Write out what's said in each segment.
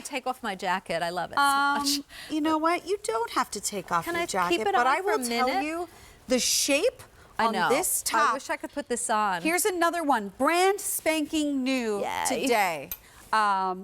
take off my jacket. I love it so much. You know what? You don't have to take off your I jacket, keep it but on I for a will tell minute? you the shape I on know. this top. I wish I could put this on. Here's another one, brand spanking new today.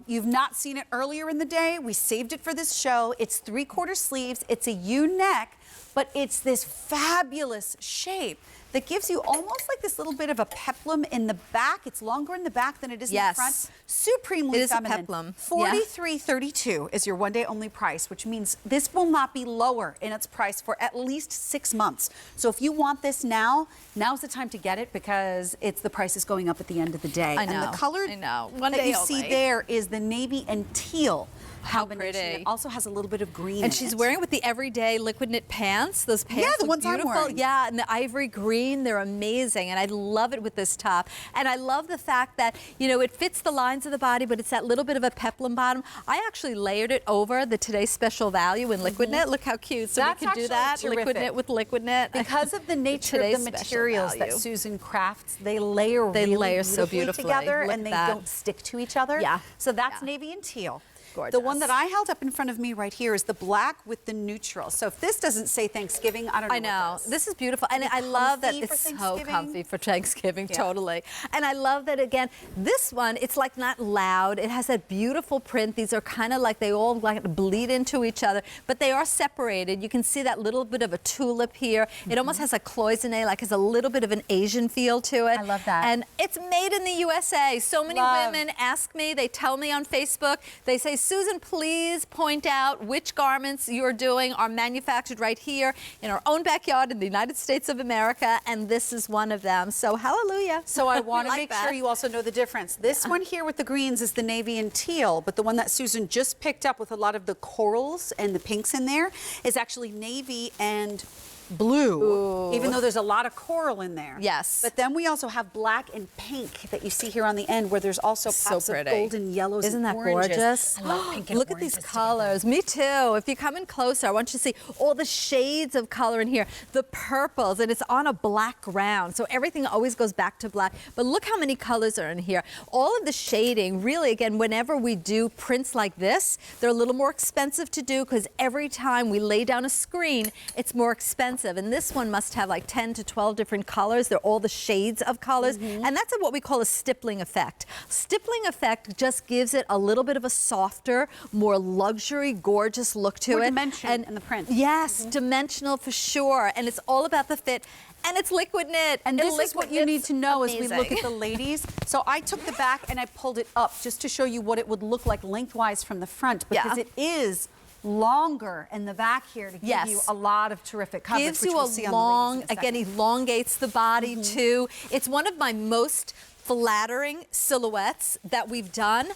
You've not seen it earlier in the day. We saved it for this show. It's 3/4 sleeves. It's a U-neck, but it's this fabulous shape that gives you almost like this little bit of a peplum in the back. It's longer in the back than it is in the front. Supremely it is feminine. a peplum. $43.32 is your one-day only price, which means this will not be lower in its price for at least 6 months. So if you want this now, now's the time to get it because the price is going up at the end of the day. I know. And the color that you see there is the navy and teal. How combination. pretty. It also has a little bit of green. And she's wearing it with the everyday liquid knit pants. Those pants the look ones beautiful. I'm wearing. Yeah, and the ivory green, they're amazing. And I love it with this top. And I love the fact that, you know, it fits the lines of the body, but it's that little bit of a peplum bottom. I actually layered it over the Today's Special Value in liquid knit. Look how cute. So we can do that. Terrific. Liquid knit with liquid knit. Because of the nature of the materials that Susan crafts, they layer really so beautifully together and they don't stick to each other. Yeah. So that's navy and teal. Gorgeous. The one that I held up in front of me right here is the black with the neutral. So if this doesn't say Thanksgiving, I don't know. I know. What does. This is beautiful. And I love that it's so comfy for Thanksgiving, totally. And I love that, again, this one, it's like not loud. It has that beautiful print. These are kind of like they all like bleed into each other, but they are separated. You can see that little bit of a tulip here. It almost has a cloisonne, like has a little bit of an Asian feel to it. I love that. And it's made in the USA. So many women ask me, they tell me on Facebook, they say, Susan, please point out which garments you're doing are manufactured right here in our own backyard in the United States of America, and this is one of them. So hallelujah. So I want to make sure you also know the difference. This one here with the greens is the navy and teal, but the one that Susan just picked up with a lot of the corals and the pinks in there is actually navy and blue, even though there's a lot of coral in there. Yes. But then we also have black and pink that you see here on the end where there's also pops of golden yellows Isn't and that oranges. gorgeous? I love pink and Look at these colors. Me too. If you come in closer, I want you to see all the shades of color in here. The purples, and it's on a black ground. So everything always goes back to black. But look how many colors are in here. All of the shading, really, again, whenever we do prints like this, they're a little more expensive to do because every time we lay down a screen, it's more expensive. And this one must have like 10 to 12 different colors. They're all the shades of colors. And that's what we call a stippling effect. Stippling effect just gives it a little bit of a softer, more luxury, gorgeous look to it. Dimension in the print. Yes, dimensional for sure. And it's all about the fit. And it's liquid knit. And this is what you need to know as we look at the ladies. So I took the back and I pulled it up just to show you what it would look like lengthwise from the front, because it is longer in the back here to give you a lot of terrific coverage. Gives you a long, again, elongates the body too. It's one of my most flattering silhouettes that we've done,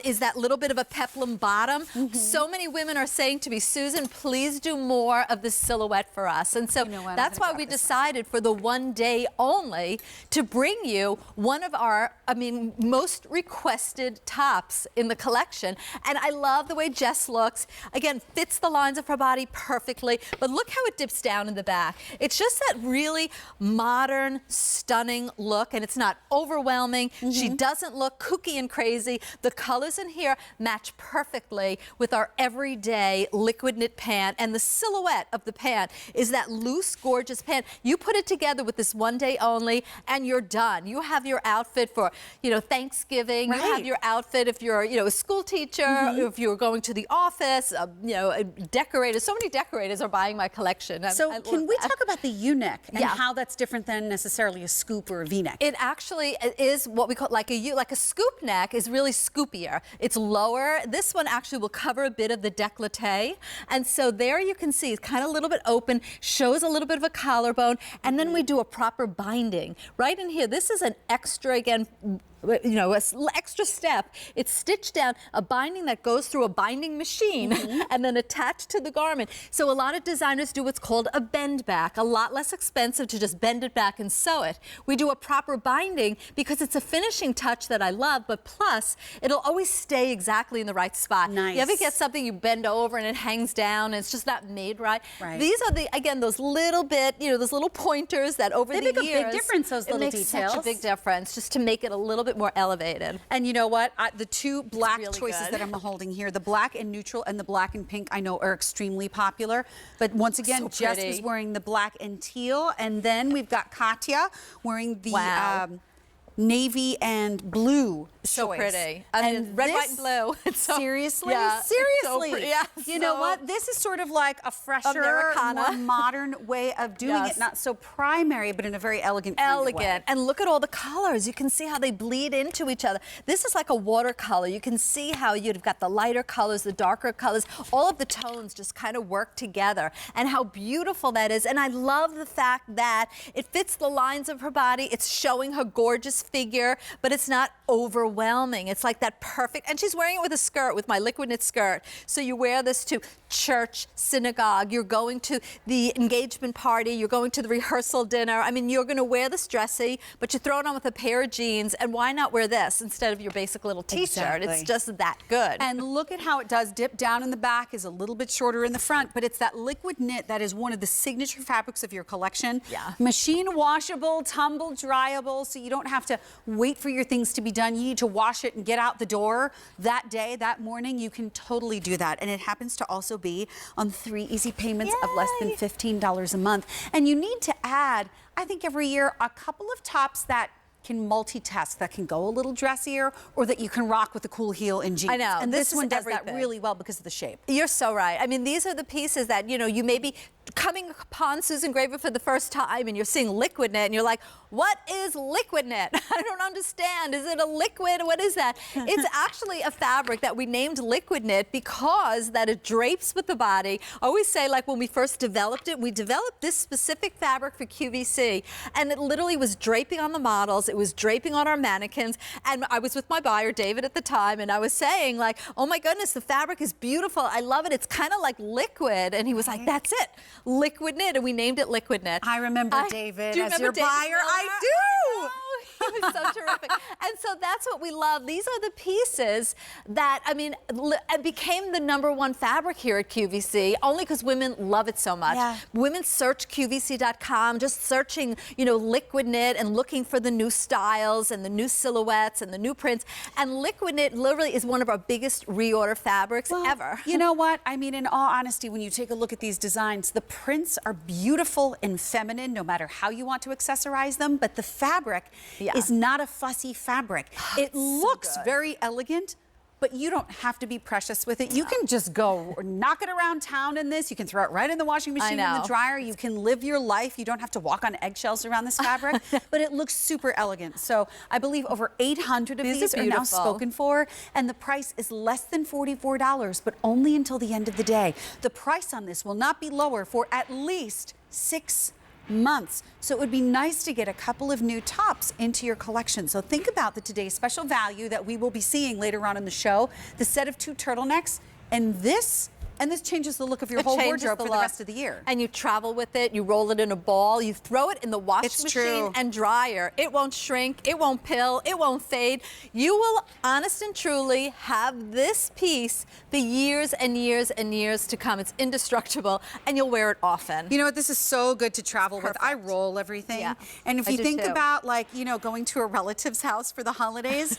is that little bit of a peplum bottom. So many women are saying to me, Susan, please do more of this silhouette for us. And so that's why we decided for the one day only to bring you one of our, most requested tops in the collection. And I love the way Jess looks. Again, fits the lines of her body perfectly, but look how it dips down in the back. It's just that really modern, stunning look, and it's not overwhelming. She doesn't look kooky and crazy. The colors in here match perfectly with our everyday liquid knit pant, and the silhouette of the pant is that loose, gorgeous pant. You put it together with this one day only, and you're done. You have your outfit for, Thanksgiving. You have your outfit if you're, a school teacher, if you're going to the office, decorators. So many decorators are buying my collection. So can we talk about the U-neck and how that's different than necessarily a scoop or a V-neck? It actually is what we call like a scoop neck is really scoopier. It's lower. This one actually will cover a bit of the décolleté. And so there you can see it's kind of a little bit open, shows a little bit of a collarbone, and then we do a proper binding. Right in here, this is an extra, again, extra step. It's stitched down, a binding that goes through a binding machine and then attached to the garment. So a lot of designers do what's called a bend back, a lot less expensive to just bend it back and sew it. We do a proper binding because it's a finishing touch that I love, but plus it'll always stay exactly in the right spot. Nice. You ever get something you bend over and it hangs down and it's just not made right? These are those little those little pointers that over the years. They make a big difference, those little details. It makes such a big difference just to make it a little bit bit more elevated. And you know what? The two black really choices good. that I'm holding here, the black and neutral and the black and pink, I know are extremely popular. But once again, So Jess pretty. is wearing the black and teal. And then we've got Katya wearing the Wow. navy and blue So choice. pretty. I mean, red, white, and blue. It's so, seriously? yeah, it's so Seriously? pretty. Yeah, you know so what? This is sort of like a fresher, Americana. more modern way of doing Yes. it. Not so primary, but in a very elegant kind of way. Elegant. And look at all the colors. You can see how they bleed into each other. This is like a watercolor. You can see how you've got the lighter colors, the darker colors, all of the tones just kind of work together, and how beautiful that is. And I love the fact that it fits the lines of her body. It's showing her gorgeous figure, but it's not overwhelming. It's like that perfect, and she's wearing it with a skirt, with my liquid knit skirt. So you wear this to church, synagogue, you're going to the engagement party, you're going to the rehearsal dinner. I mean, you're going to wear this dressy, but you throw it on with a pair of jeans, and why not wear this instead of your basic little t-shirt? Exactly. It's just that good. And look at how it does dip down in the back, is a little bit shorter in the front, but it's that liquid knit that is one of the signature fabrics of your collection. Yeah. Machine washable, tumble dryable, so you don't have to wait for your things to be done. You need to wash it and get out the door that day, that morning. You can totally do that. And it happens to also be on 3 easy payments of less than $15 a month. And you need to add, I think every year, a couple of tops that can multitask, that can go a little dressier, or that you can rock with a cool heel and jeans. I know. And this is one does that everything. really well because of the shape. You're so right. I mean, these are the pieces that, you know, you may be coming upon Susan Graver for the first time and you're seeing liquid knit and you're like, what is liquid knit? I don't understand. Is it a liquid? What is that? It's actually a fabric that we named liquid knit because that it drapes with the body. I always say, like, when we first developed it, we developed this specific fabric for QVC, and it literally was draping on the models. It was draping on our mannequins. And I was with my buyer, David, at the time, and I was saying, like, oh my goodness, the fabric is beautiful. I love it. It's kind of like liquid. And he was like, that's it. Liquid knit. And we named it liquid knit. I remember David do you as remember your David buyer. Miller? I do. He was so terrific. And so that's what we love. These are the pieces that, I mean, it became the #1 fabric here at QVC only because women love it so much. Yeah. Women search QVC.com, just searching, you know, liquid knit and looking for the new styles and the new silhouettes and the new prints. And liquid knit literally is one of our biggest reorder fabrics ever. You know what? I mean, in all honesty, when you take a look at these designs, the prints are beautiful and feminine, no matter how you want to accessorize them, but the fabric is not a fussy fabric. It looks very elegant, but you don't have to be precious with it. You can just go knock it around town in this. You can throw it right in the washing machine, in the dryer. You can live your life. You don't have to walk on eggshells around this fabric, but it looks super elegant. So I believe over 800 of these are now spoken for, and the price is less than $44, but only until the end of the day. The price on this will not be lower for at least 6 months. So it would be nice to get a couple of new tops into your collection. So think about the today's special value that we will be seeing later on in the show, the set of 2 turtlenecks, and this changes the look of your whole wardrobe for the rest of the year. And you travel with it, you roll it in a ball, you throw it in the washing machine and dryer. It won't shrink, it won't pill, it won't fade. You will, honest and truly, have this piece for years and years and years to come. It's indestructible, and you'll wear it often. You know what? This is so good to travel with. I roll everything. Yeah, and if you think about, like, you know, going to a relative's house for the holidays,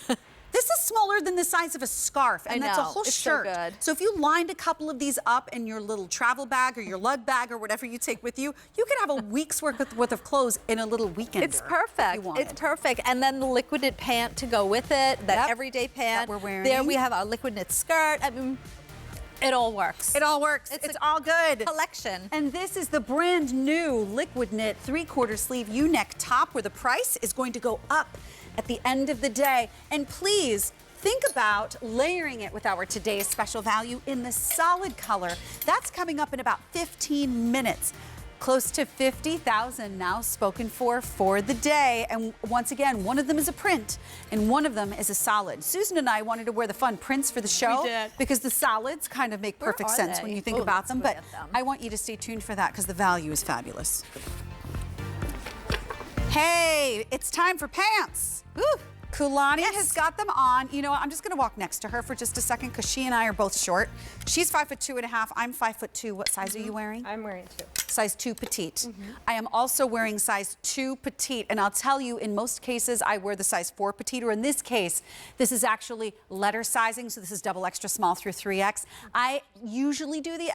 this is smaller than the size of a scarf, and that's a whole shirt. So good. So if you lined a couple of these up in your little travel bag or your lug bag or whatever you take with you, you could have a week's worth of clothes in a little weekend. It's perfect. It's perfect. And then the liquid knit pant to go with it, that everyday pant. That we're wearing. There we have our liquid knit skirt. I mean, it all works. It all works. It's all good. Collection. And this is the brand new liquid knit 3/4 sleeve U-neck top, where the price is going to go up at the end of the day. And please think about layering it with our today's special value in the solid color. That's coming up in about 15 minutes. Close to 50,000 now spoken for the day. And once again, one of them is a print and one of them is a solid. Susan and I wanted to wear the fun prints for the show because the solids kind of make perfect sense when you think about them. But I want you to stay tuned for that because the value is fabulous. Hey, it's time for pants. Woo. Kulani has got them on. You know what? I'm just going to walk next to her for just a second because she and I are both short. She's 5'2.5". I'm 5'2". What size are you wearing? I'm wearing 2. Size 2 petite. I am also wearing size 2 petite, and I'll tell you, in most cases, I wear the size 4 petite, or in this case, this is actually letter sizing, so this is double extra small through 3X. I usually do the